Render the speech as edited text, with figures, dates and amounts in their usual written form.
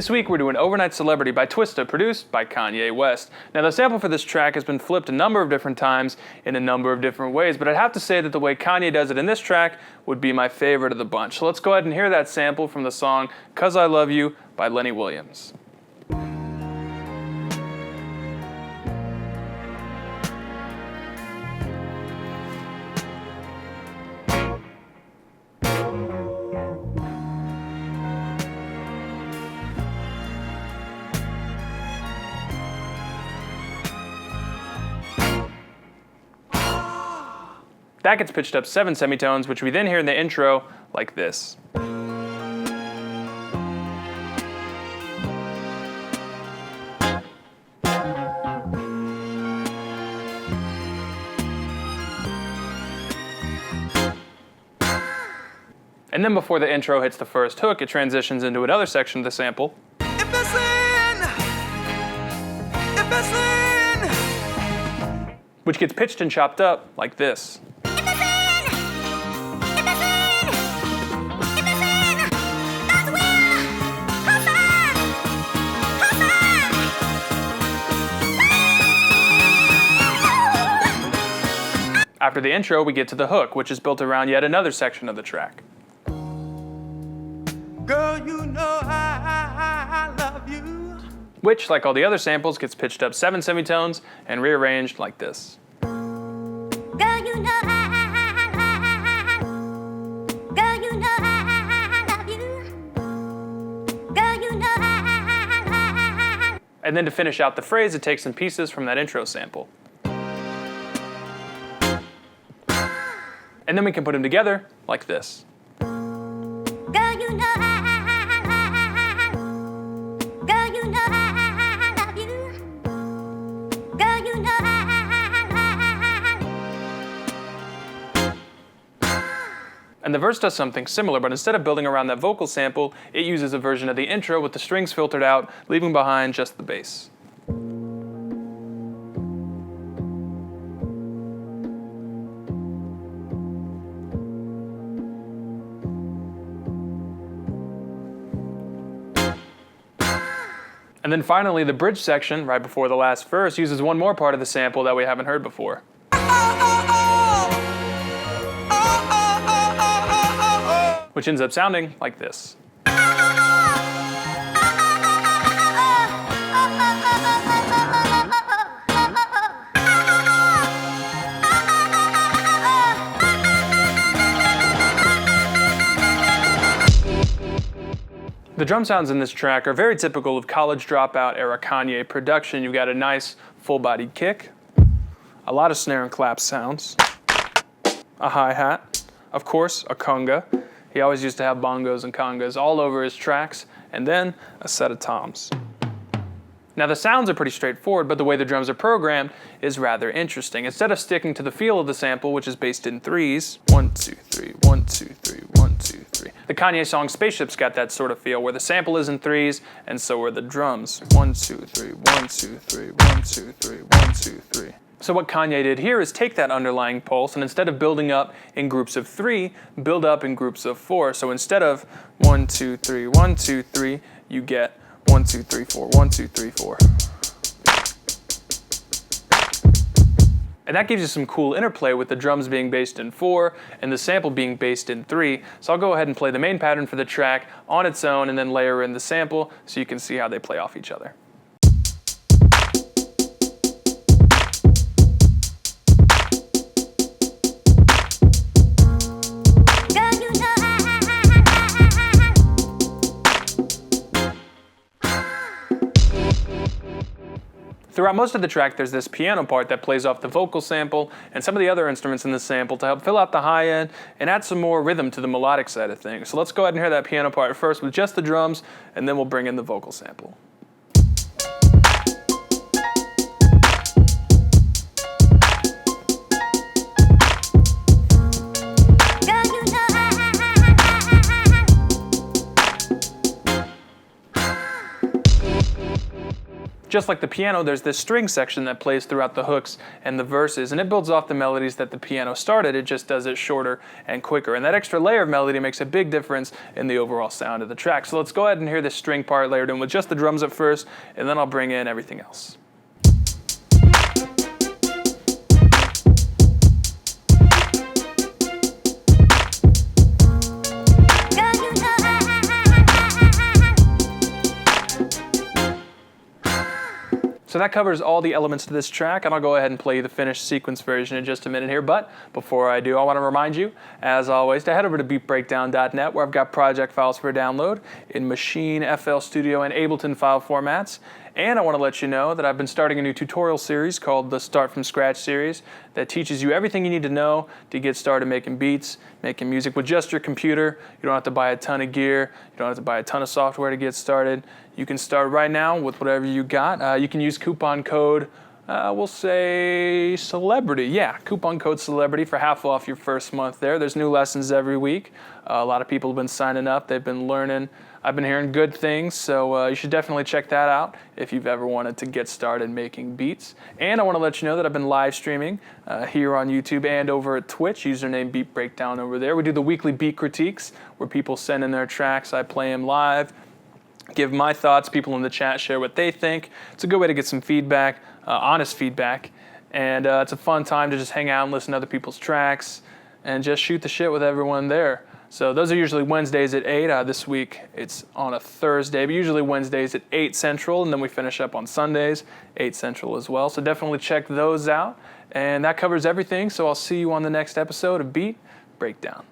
This week we're doing Overnight Celebrity by Twista, produced by Kanye West. Now the sample for this track has been flipped a number of different times in a number of different ways, but I'd have to say that the way Kanye does it in this track would be my favorite of the bunch. So let's go ahead and hear that sample from the song 'Cause I Love You by Lenny Williams. That gets pitched up 7 semitones, which we then hear in the intro like this. And then before the intro hits the first hook, it transitions into another section of the sample. Which gets pitched and chopped up like this. After the intro, we get to the hook, which is built around yet another section of the track. Girl, you know I love you. Which, like all the other samples, gets pitched up 7 semitones and rearranged like this. Girl, you know girl, you know I love you. Girl, you know And then to finish out the phrase, it takes some pieces from that intro sample. And then we can put them together like this. Girl, you know girl, you know I love you. Girl, you know And the verse does something similar, but instead of building around that vocal sample, it uses a version of the intro with the strings filtered out, leaving behind just the bass. And then finally, the bridge section, right before the last verse, uses one more part of the sample that we haven't heard before. Which ends up sounding like this. The drum sounds in this track are very typical of college dropout era Kanye production. You've got a nice full-bodied kick, a lot of snare and clap sounds, a hi-hat, of course, a conga. He always used to have bongos and congas all over his tracks, and then a set of toms. Now the sounds are pretty straightforward, but the way the drums are programmed is rather interesting. Instead of sticking to the feel of the sample, which is based in threes, 1, 2, 3, 1, 2, 3, 1, 2, 3. The Kanye song Spaceship's got that sort of feel, where the sample is in threes, and so are the drums. 1, 2, 3, 1, 2, 3, 1, 2, 3, 1, 2, 3. So what Kanye did here is take that underlying pulse, and instead of building up in groups of 3, build up in groups of 4. So instead of 1, 2, 3, 1, 2, 3, you get 1, 2, 3, 4, 1, 2, 3, 4. And that gives you some cool interplay with the drums being based in 4 and the sample being based in 3. So I'll go ahead and play the main pattern for the track on its own and then layer in the sample so you can see how they play off each other. Throughout most of the track, there's this piano part that plays off the vocal sample and some of the other instruments in the sample to help fill out the high end and add some more rhythm to the melodic side of things. So let's go ahead and hear that piano part first with just the drums, and then we'll bring in the vocal sample. just like the piano, there's this string section that plays throughout the hooks and the verses, and it builds off the melodies that the piano started. It just does it shorter and quicker, and that extra layer of melody makes a big difference in the overall sound of the track. So let's go ahead and hear this string part layered in with just the drums at first, and then I'll bring in everything else. So that covers all the elements to this track, and I'll go ahead and play you the finished sequence version in just a minute here. But before I do, I want to remind you, as always, to head over to beatbreakdown.net, where I've got project files for download in Machine, FL Studio, and Ableton file formats. And I want to let you know that I've been starting a new tutorial series called the Start From Scratch series that teaches you everything you need to know to get started making beats, making music with just your computer. You don't have to buy a ton of gear. You don't have to buy a ton of software to get started. You can start right now with whatever you got. You can use coupon code, we'll say Celebrity. Yeah, coupon code Celebrity for half off your first month there. There's new lessons every week. A lot of people have been signing up. They've been learning. I've been hearing good things, so you should definitely check that out if you've ever wanted to get started making beats. And I want to let you know that I've been live streaming here on YouTube and over at Twitch, username Beat Breakdown over there. We do the weekly beat critiques where people send in their tracks. I play them live, give my thoughts. People in the chat share what they think. It's a good way to get some feedback, honest feedback. And it's a fun time to just hang out and listen to other people's tracks and just shoot the shit with everyone there. So those are usually Wednesdays at 8. This week it's on a Thursday, but usually Wednesdays at 8 Central, and then we finish up on Sundays, 8 Central as well. So definitely check those out. And that covers everything, so I'll see you on the next episode of Beat Breakdown.